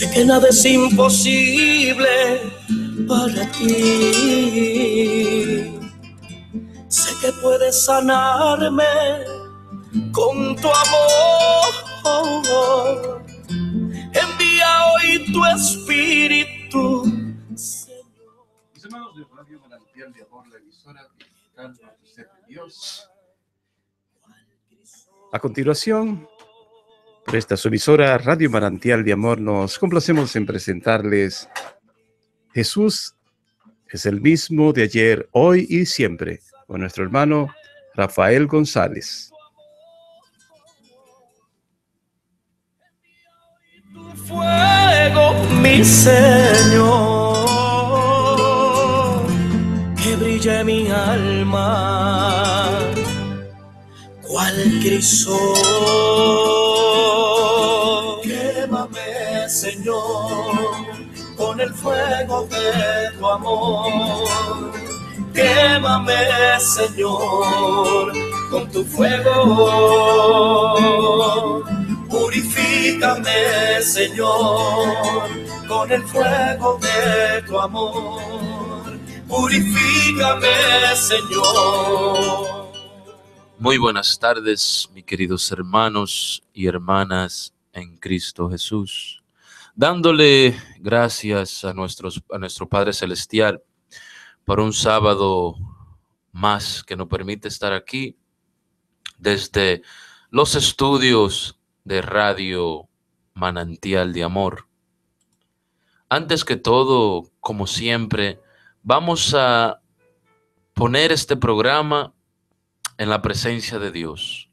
Sé que nada es imposible para ti. Sé que puedes sanarme con tu amor. Envía hoy tu espíritu, Señor. Mis hermanos de Radio Manantial de Amor, la emisora digital donde usted de Dios. A continuación, por esta su emisora Radio Manantial de Amor, nos complacemos en presentarles Jesús es el mismo de ayer, hoy y siempre, con nuestro hermano Rafael González. Tu fuego, mi Señor, que brille mi alma, cual crisol. Quémame, Señor, con el fuego de tu amor. Quémame, Señor, con tu fuego. Purifícame, Señor, con el fuego de tu amor. Purifícame, Señor. Muy buenas tardes, mis queridos hermanos y hermanas en Cristo Jesús. Dándole gracias a nuestro Padre Celestial por un sábado más que nos permite estar aquí desde los estudios de Radio Manantial de Amor. Antes que todo, como siempre, vamos a poner este programa en la presencia de Dios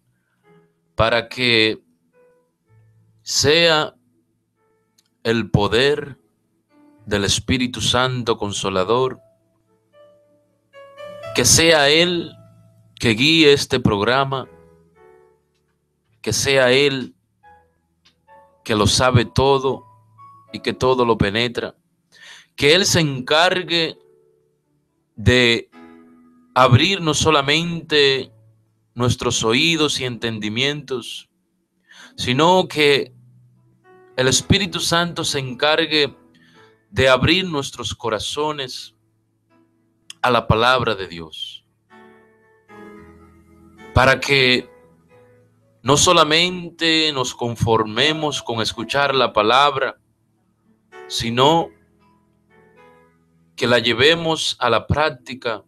para que sea el poder del Espíritu Santo Consolador, que sea Él que guíe este programa, que sea Él que lo sabe todo y que todo lo penetra, que Él se encargue de abrir no solamente nuestros oídos y entendimientos, sino que el Espíritu Santo se encargue de abrir nuestros corazones a la palabra de Dios, para que no solamente nos conformemos con escuchar la palabra, sino que la llevemos a la práctica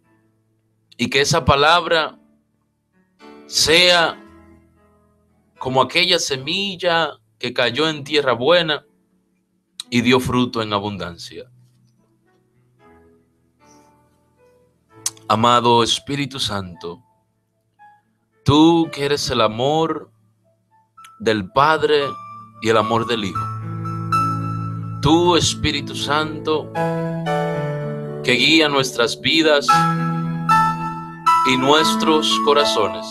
y que esa palabra sea como aquella semilla que cayó en tierra buena y dio fruto en abundancia. Amado Espíritu Santo, tú que eres el amor del Padre y el amor del Hijo, tú, Espíritu Santo, que guía nuestras vidas y nuestros corazones,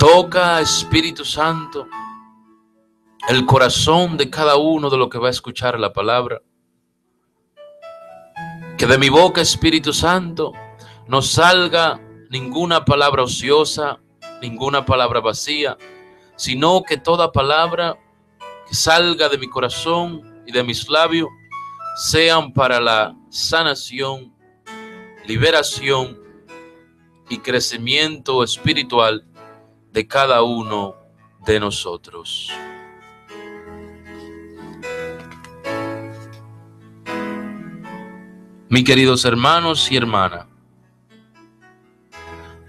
toca, Espíritu Santo, el corazón de cada uno de los que va a escuchar la palabra. Que de mi boca, Espíritu Santo, no salga ninguna palabra ociosa, ninguna palabra vacía, sino que toda palabra que salga de mi corazón y de mis labios sean para la sanación, liberación y crecimiento espiritual de cada uno de nosotros. Mis queridos hermanos y hermanas,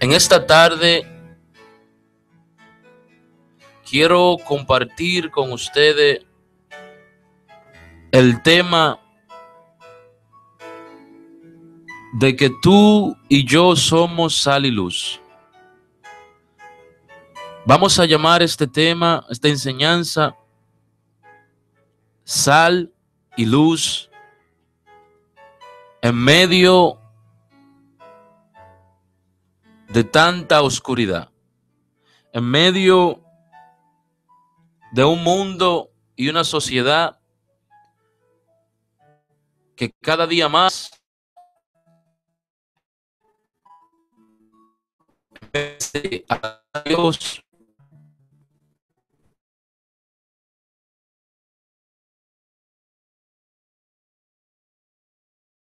en esta tarde quiero compartir con ustedes el tema de que tú y yo somos sal y luz. Vamos a llamar este tema, esta enseñanza, sal y luz en medio de tanta oscuridad, en medio de un mundo y una sociedad que cada día más a Dios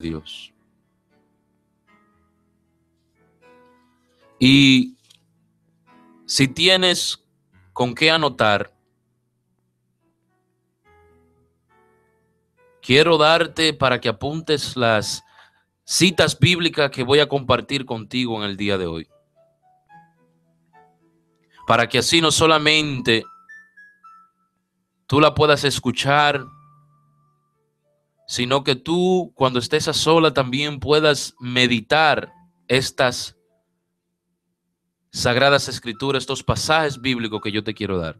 Dios. Y si tienes con qué anotar, quiero darte para que apuntes las citas bíblicas que voy a compartir contigo en el día de hoy. Para que así no solamente tú la puedas escuchar, sino que tú, cuando estés a sola, también puedas meditar estas sagradas escrituras, estos pasajes bíblicos que yo te quiero dar.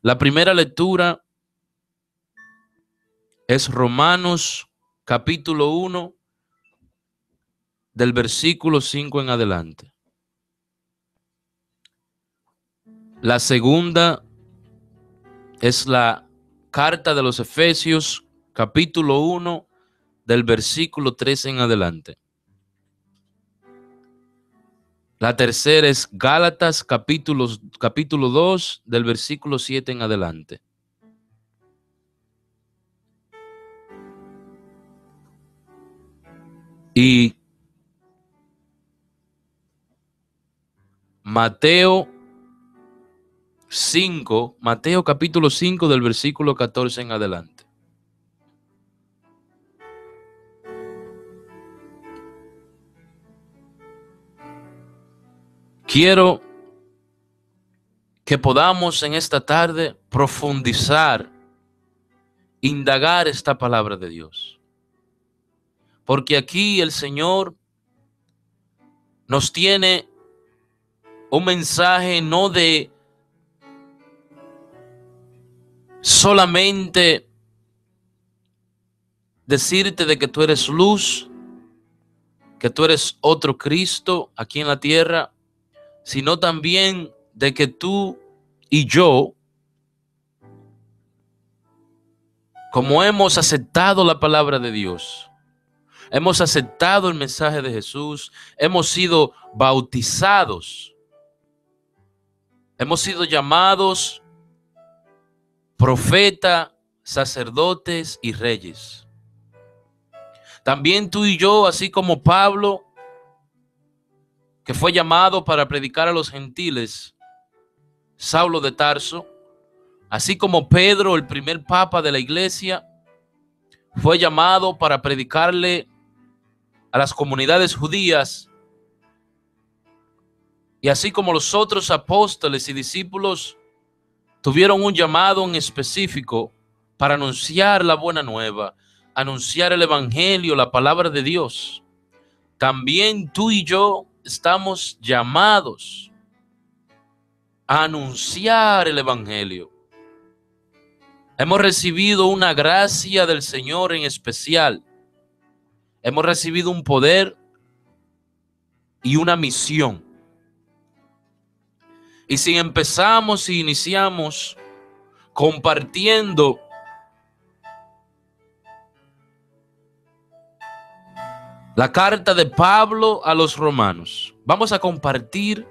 La primera lectura es Romanos capítulo 1, del versículo 5 en adelante. La segunda es la carta de los Efesios, capítulo 1, del versículo 13 en adelante. La tercera es Gálatas, capítulo 2, del versículo 7 en adelante. Y Mateo capítulo 5, del versículo 14 en adelante. Quiero que podamos en esta tarde profundizar, indagar esta palabra de Dios. Porque aquí el Señor nos tiene un mensaje no de solamente decirte de que tú eres luz, que tú eres otro Cristo aquí en la tierra, sino también de que tú y yo, como hemos aceptado la palabra de Dios, hemos aceptado el mensaje de Jesús, hemos sido bautizados, hemos sido llamados profeta, sacerdotes y reyes. También tú y yo, así como Pablo, que fue llamado para predicar a los gentiles, Saulo de Tarso, así como Pedro, el primer papa de la iglesia, fue llamado para predicarle a las comunidades judías, y así como los otros apóstoles y discípulos tuvieron un llamado en específico para anunciar la buena nueva, anunciar el evangelio, la palabra de Dios. También tú y yo estamos llamados a anunciar el evangelio. Hemos recibido una gracia del Señor en especial. Hemos recibido un poder y una misión. Y si empezamos y iniciamos compartiendo la carta de Pablo a los romanos, vamos a compartir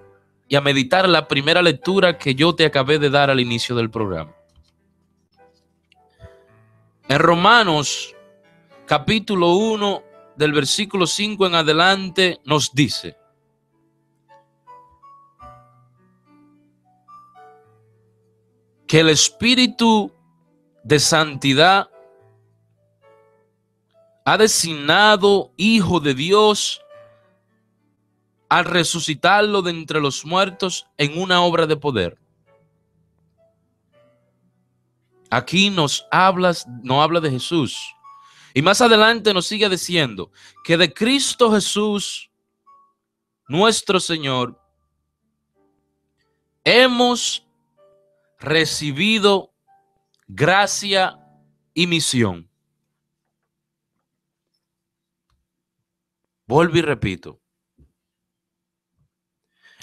y a meditar la primera lectura que yo te acabé de dar al inicio del programa. En Romanos capítulo 1, del versículo 5 en adelante, nos dice: que el Espíritu de santidad ha designado Hijo de Dios al resucitarlo de entre los muertos en una obra de poder. Aquí no habla de Jesús. Y más adelante nos sigue diciendo que de Cristo Jesús, nuestro Señor, hemos recibido gracia y misión. Vuelvo y repito.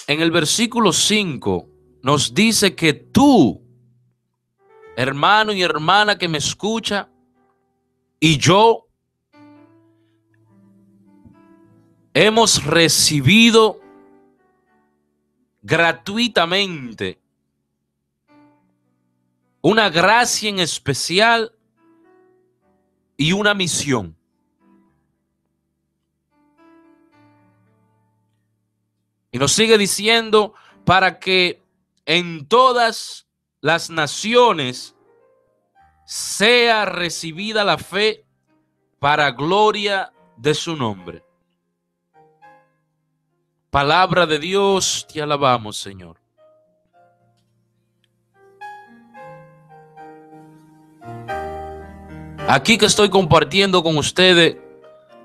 En el versículo 5 nos dice que tú, hermano y hermana que me escucha, y yo hemos recibido gratuitamente una gracia en especial y una misión. Y nos sigue diciendo para que en todas las naciones sea recibida la fe para gloria de su nombre. Palabra de Dios, te alabamos, Señor. Aquí que estoy compartiendo con ustedes,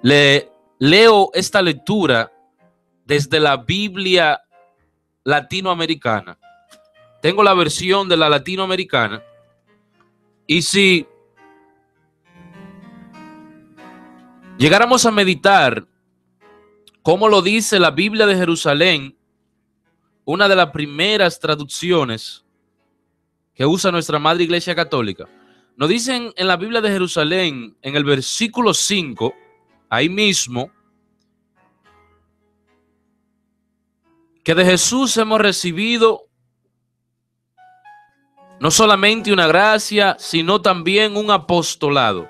le leo esta lectura desde la Biblia latinoamericana. Tengo la versión de la latinoamericana. Y si llegáramos a meditar cómo lo dice la Biblia de Jerusalén, una de las primeras traducciones que usa nuestra Madre Iglesia Católica, nos dicen en la Biblia de Jerusalén, en el versículo 5, ahí mismo, que de Jesús hemos recibido no solamente una gracia, sino también un apostolado.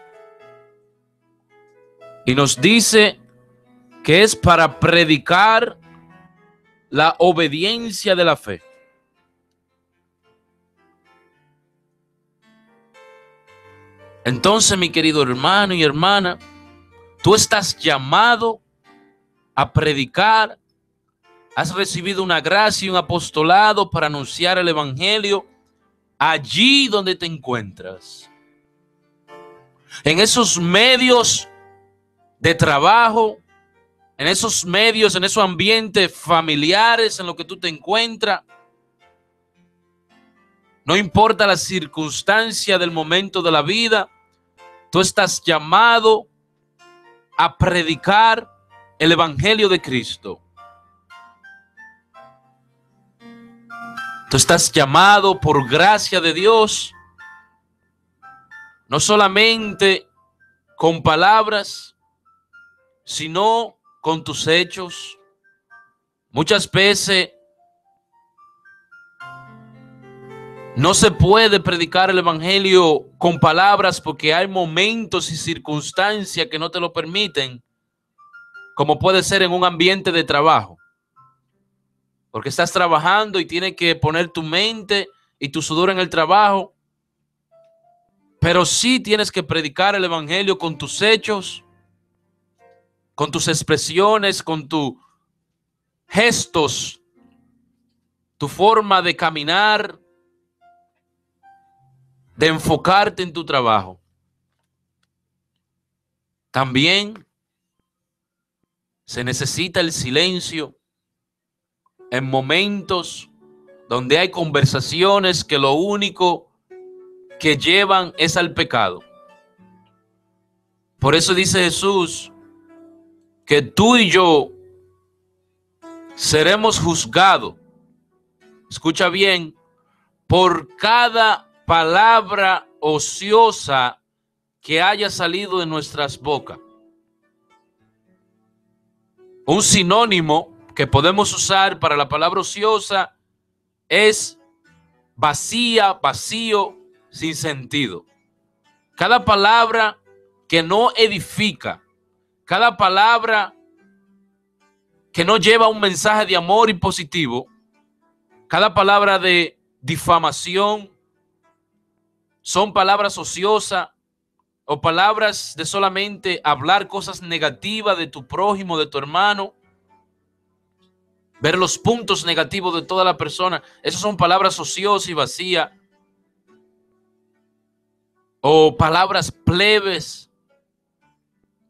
Y nos dice que es para predicar la obediencia de la fe. Entonces, mi querido hermano y hermana, tú estás llamado a predicar. Has recibido una gracia y un apostolado para anunciar el evangelio allí donde te encuentras. En esos medios de trabajo, en esos medios, en esos ambientes familiares en los que tú te encuentras. No importa la circunstancia del momento de la vida, tú estás llamado a predicar el evangelio de Cristo. Tú estás llamado por gracia de Dios, no solamente con palabras, sino con tus hechos. Muchas veces no se puede predicar el evangelio con palabras porque hay momentos y circunstancias que no te lo permiten, como puede ser en un ambiente de trabajo. Porque estás trabajando y tienes que poner tu mente y tu sudor en el trabajo. Pero sí tienes que predicar el evangelio con tus hechos, con tus expresiones, con tus gestos, tu forma de caminar, de enfocarte en tu trabajo. También se necesita el silencio en momentos donde hay conversaciones que lo único que llevan es al pecado. Por eso dice Jesús que tú y yo seremos juzgados, escucha bien, por cada palabra ociosa que haya salido de nuestras bocas. Un sinónimo que podemos usar para la palabra ociosa es vacía, vacío, sin sentido. Cada palabra que no edifica, cada palabra que no lleva un mensaje de amor y positivo, cada palabra de difamación, son palabras ociosas o palabras de solamente hablar cosas negativas de tu prójimo, de tu hermano, ver los puntos negativos de toda la persona. Esas son palabras ociosas y vacías. O palabras plebes.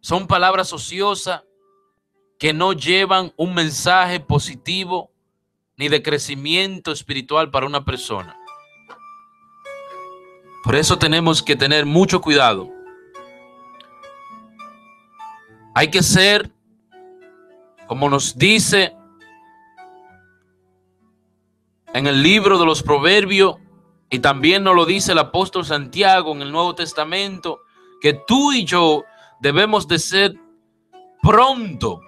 Son palabras ociosas que no llevan un mensaje positivo ni de crecimiento espiritual para una persona. Por eso tenemos que tener mucho cuidado. Hay que ser, como nos dice en el libro de los Proverbios, y también nos lo dice el apóstol Santiago en el Nuevo Testamento, que tú y yo debemos de ser pronto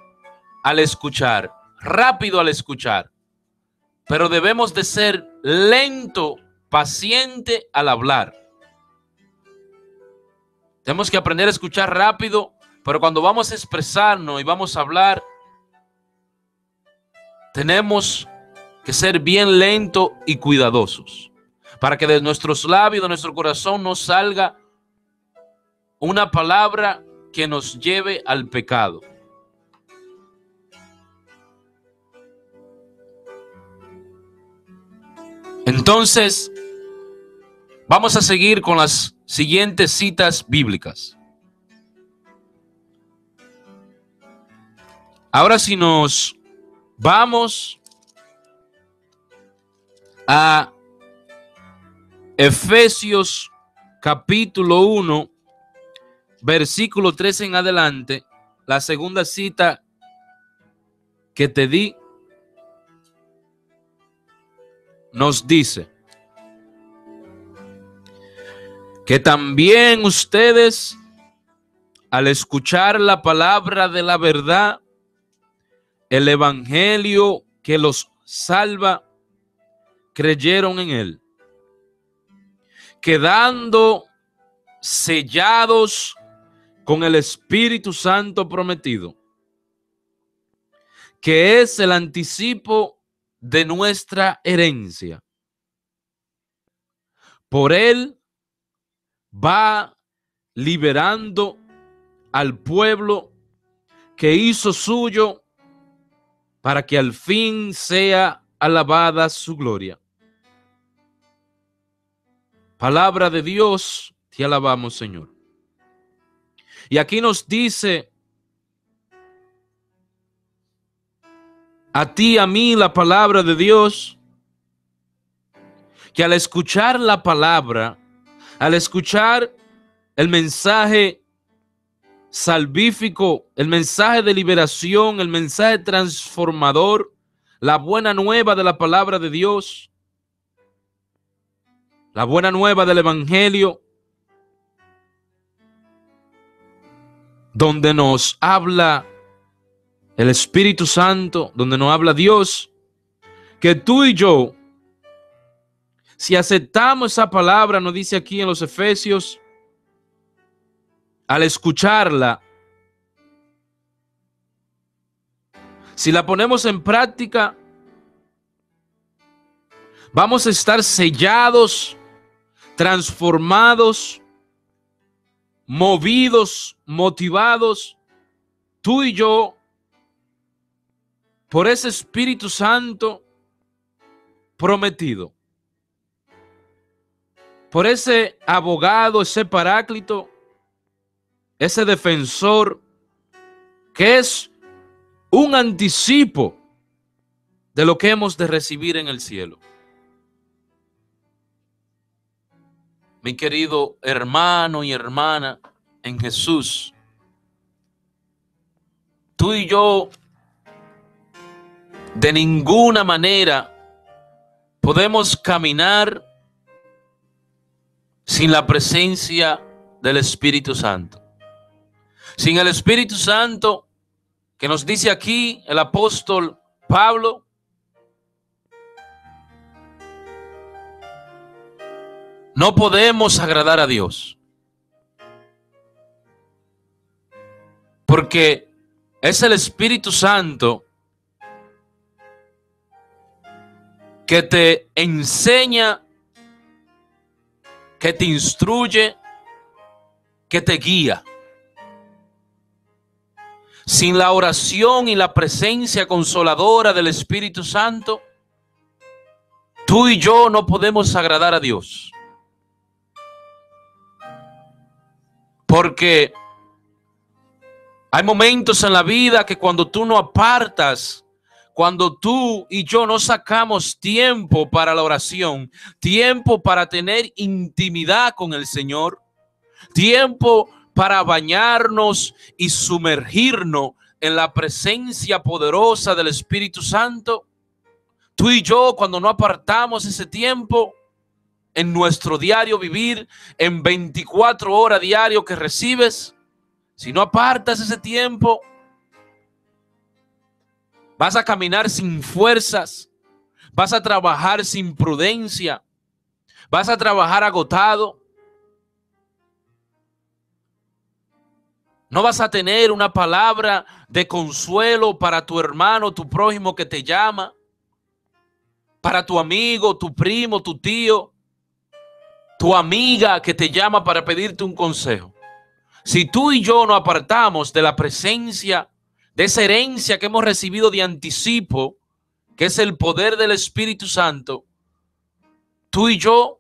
al escuchar, rápido al escuchar, pero debemos de ser lento, paciente al hablar. Tenemos que aprender a escuchar rápido, pero cuando vamos a expresarnos y vamos a hablar, tenemos que ser bien lentos y cuidadosos para que de nuestros labios, de nuestro corazón, no salga una palabra que nos lleve al pecado. Entonces, vamos a seguir con las siguientes citas bíblicas. Ahora si nos vamos a Efesios capítulo 1, versículo 13 en adelante, la segunda cita que te di nos dice que también ustedes, al escuchar la palabra de la verdad, el evangelio que los salva, creyeron en él, quedando sellados con el Espíritu Santo prometido, que es el anticipo de nuestra herencia. Por él va liberando al pueblo que hizo suyo, para que al fin sea alabada su gloria. Palabra de Dios, te alabamos, Señor. Y aquí nos dice a ti, a mí, la palabra de Dios, que al escuchar la palabra, al escuchar el mensaje salvífico, el mensaje de liberación, el mensaje transformador, la buena nueva de la palabra de Dios, la buena nueva del evangelio, donde nos habla el Espíritu Santo, donde nos habla Dios, que tú y yo, si aceptamos esa palabra, nos dice aquí en los Efesios, al escucharla, si la ponemos en práctica, vamos a estar sellados, transformados, movidos, motivados, tú y yo, por ese Espíritu Santo prometido, por ese abogado, ese paráclito, ese defensor, que es un anticipo de lo que hemos de recibir en el cielo. Mi querido hermano y hermana en Jesús, tú y yo de ninguna manera podemos caminar sin la presencia del Espíritu Santo. Sin el Espíritu Santo, que nos dice aquí el apóstol Pablo, no podemos agradar a Dios. Porque es el Espíritu Santo que te enseña, que te instruye, que te guía. Sin la oración y la presencia consoladora del Espíritu Santo, tú y yo no podemos agradar a Dios. Porque hay momentos en la vida que cuando tú no apartas, cuando tú y yo no sacamos tiempo para la oración, tiempo para tener intimidad con el Señor, tiempo para bañarnos y sumergirnos en la presencia poderosa del Espíritu Santo, tú y yo, cuando no apartamos ese tiempo en nuestro diario vivir, en 24 horas diario que recibes, si no apartas ese tiempo, vas a caminar sin fuerzas, vas a trabajar sin prudencia, vas a trabajar agotado. No vas a tener una palabra de consuelo para tu hermano, tu prójimo que te llama, para tu amigo, tu primo, tu tío, tu amiga que te llama para pedirte un consejo. Si tú y yo nos apartamos de la presencia, de esa herencia que hemos recibido de anticipo, que es el poder del Espíritu Santo, tú y yo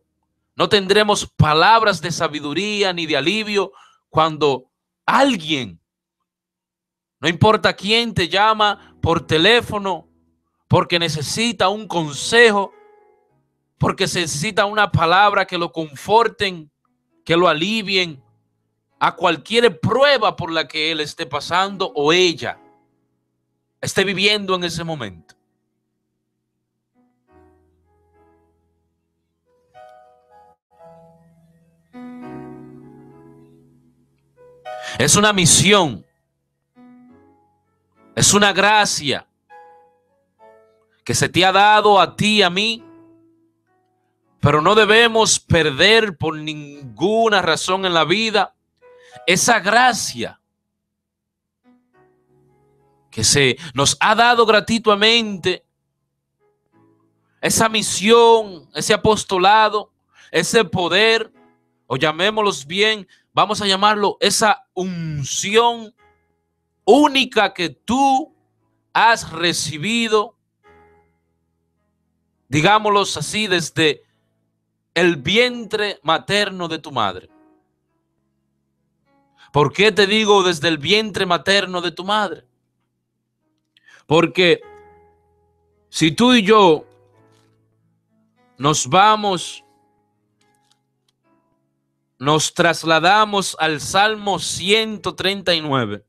no tendremos palabras de sabiduría ni de alivio cuando alguien, no importa quién, te llama por teléfono porque necesita un consejo, porque necesita una palabra que lo conforten, que lo alivien a cualquier prueba por la que él esté pasando o ella esté viviendo en ese momento. Es una misión, es una gracia que se te ha dado a ti y a mí, pero no debemos perder por ninguna razón en la vida esa gracia que se nos ha dado gratuitamente, esa misión, ese apostolado, ese poder, o llamémoslos bien, vamos a llamarlo esa unción única que tú has recibido, digámoslo así, desde el vientre materno de tu madre. ¿Por qué te digo desde el vientre materno de tu madre? Porque si tú y yo nos trasladamos al Salmo 139,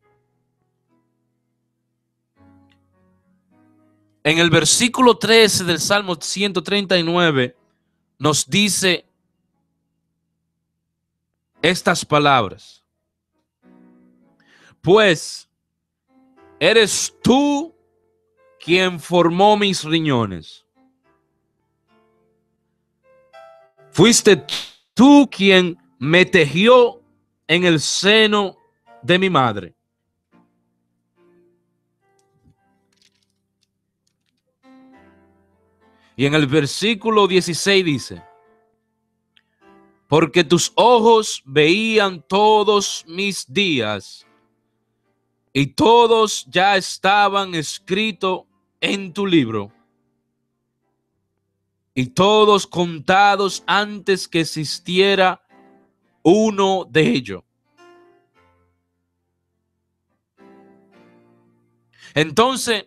en el versículo 13 del Salmo 139 nos dice estas palabras: pues eres tú quien formó mis riñones. Fuiste tú quien me tejió en el seno de mi madre. Y en el versículo 16 dice: porque tus ojos veían todos mis días, y todos ya estaban escritos en tu libro, y todos contados antes que existiera uno de ellos. Entonces,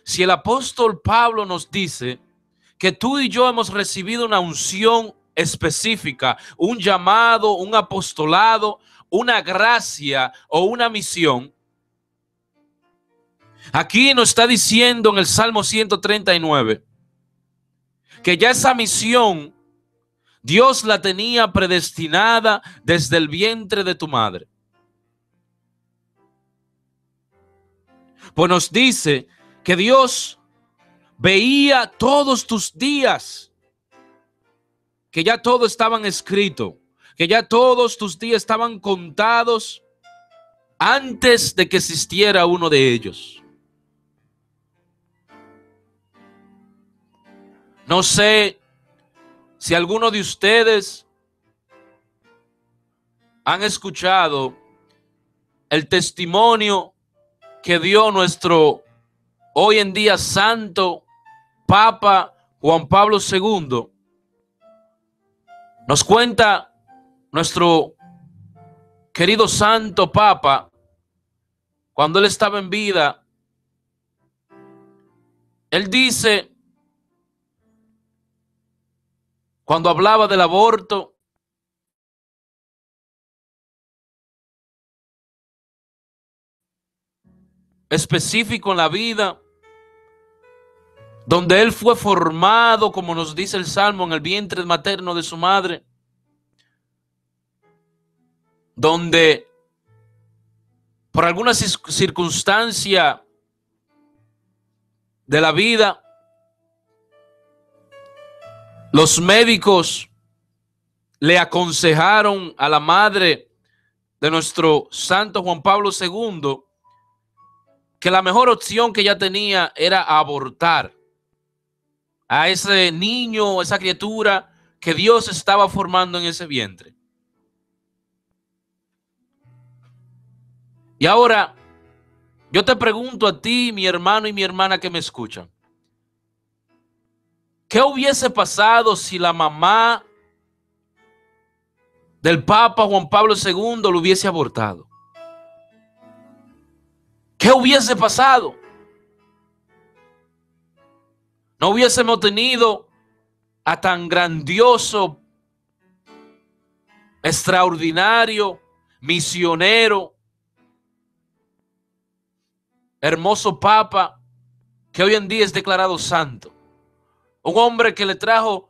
si el apóstol Pablo nos dice que tú y yo hemos recibido una unción específica, un llamado, un apostolado, una gracia o una misión, aquí nos está diciendo en el Salmo 139 que ya esa misión Dios la tenía predestinada desde el vientre de tu madre. Pues nos dice que Dios veía todos tus días, que ya todo estaban escrito, que ya todos tus días estaban contados antes de que existiera uno de ellos. No sé si alguno de ustedes han escuchado el testimonio que dio nuestro hoy en día santo Papa Juan Pablo II. Nos cuenta nuestro querido santo Papa, cuando él estaba en vida, él dice, cuando hablaba del aborto, específico en la vida, donde él fue formado, como nos dice el Salmo, en el vientre materno de su madre, donde por alguna circunstancia de la vida, los médicos le aconsejaron a la madre de nuestro santo Juan Pablo II, que la mejor opción que ella tenía era abortar a ese niño, esa criatura que Dios estaba formando en ese vientre. Y ahora, yo te pregunto a ti, mi hermano y mi hermana que me escuchan, ¿qué hubiese pasado si la mamá del Papa Juan Pablo II lo hubiese abortado? ¿Qué hubiese pasado? No hubiésemos tenido a tan grandioso, extraordinario, misionero, hermoso Papa, que hoy en día es declarado santo. Un hombre que le trajo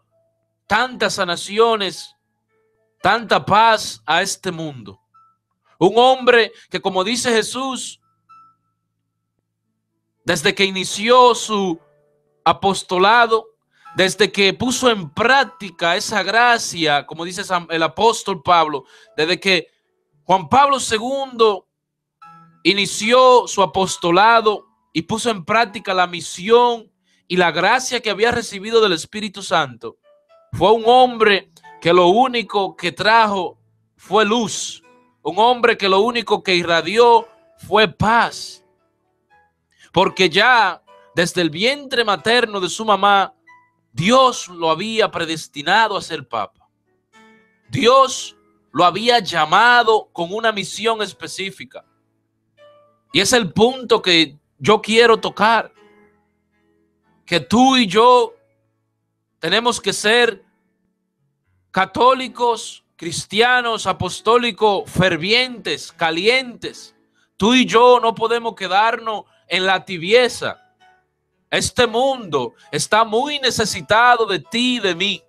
tantas sanaciones, tanta paz a este mundo. Un hombre que, como dice Jesús, desde que inició su apostolado, desde que puso en práctica esa gracia, como dice el apóstol Pablo, desde que Juan Pablo II inició su apostolado y puso en práctica la misión y la gracia que había recibido del Espíritu Santo, fue un hombre que lo único que trajo fue luz, un hombre que lo único que irradió fue paz, porque ya desde el vientre materno de su mamá, Dios lo había predestinado a ser papa. Dios lo había llamado con una misión específica. Y es el punto que yo quiero tocar. Que tú y yo tenemos que ser católicos, cristianos, apostólicos, fervientes, calientes. Tú y yo no podemos quedarnos en la tibieza. Este mundo está muy necesitado de ti y de mí.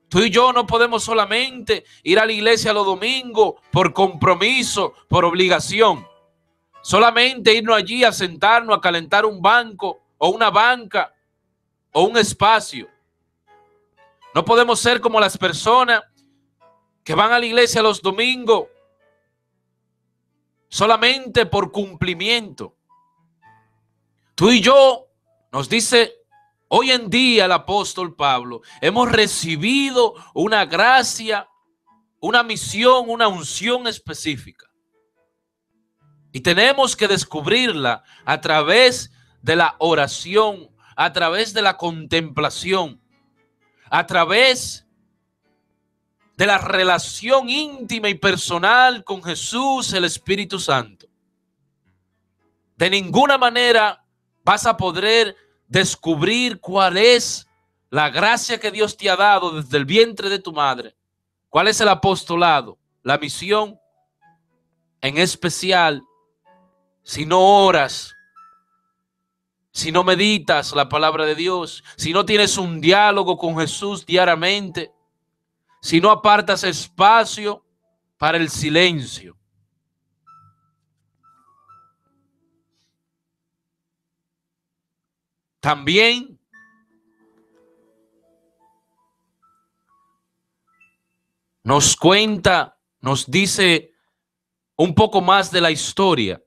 Tú y yo no podemos solamente ir a la iglesia los domingos por compromiso, por obligación. Solamente irnos allí a sentarnos, a calentar un banco o una banca o un espacio. No podemos ser como las personas que van a la iglesia los domingos solamente por cumplimiento. Tú y yo, nos dice hoy en día el apóstol Pablo, hemos recibido una gracia, una misión, una unción específica. Y tenemos que descubrirla a través de la oración, a través de la contemplación, a través de la relación íntima y personal con Jesús, el Espíritu Santo. De ninguna manera vas a poder descubrir cuál es la gracia que Dios te ha dado desde el vientre de tu madre, cuál es el apostolado, la misión, en especial si no oras, si no meditas la palabra de Dios, si no tienes un diálogo con Jesús diariamente, si no apartas espacio para el silencio. También nos cuenta, nos dice un poco más de la historia,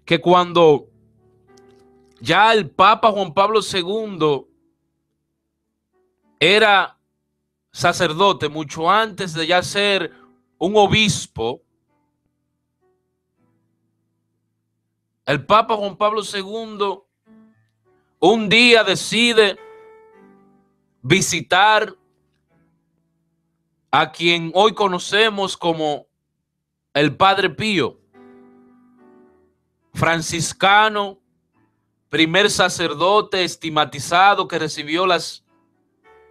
que cuando ya el Papa Juan Pablo II era sacerdote, mucho antes de ya ser un obispo, el Papa Juan Pablo II un día decide visitar a quien hoy conocemos como el Padre Pío, franciscano, primer sacerdote estigmatizado que recibió las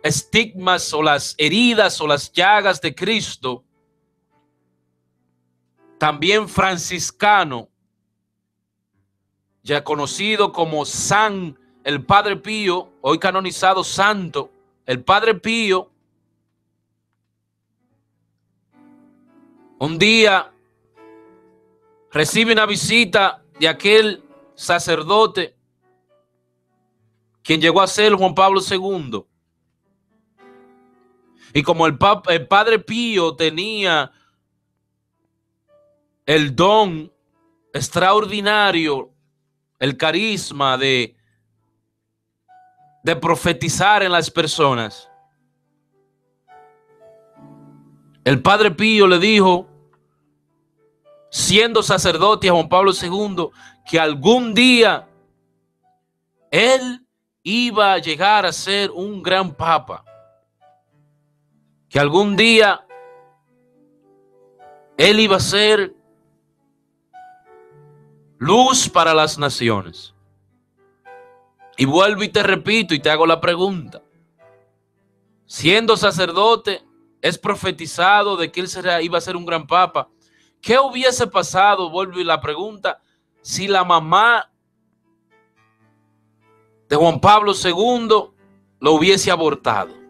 estigmas o las heridas o las llagas de Cristo, también franciscano, ya conocido como San el Padre Pío, hoy canonizado santo, el Padre Pío, un día recibe una visita de aquel sacerdote, quien llegó a ser Juan Pablo II. Y como el Padre Pío tenía el don extraordinario, el carisma de profetizar en las personas. El Padre Pío le dijo, siendo sacerdote, a Juan Pablo II, que algún día él iba a llegar a ser un gran papa, que algún día él iba a ser luz para las naciones. Y vuelvo y te repito y te hago la pregunta. Siendo sacerdote, es profetizado de que él iba a ser un gran papa. ¿Qué hubiese pasado? Vuelvo y la pregunta, si la mamá de Juan Pablo II lo hubiese abortado.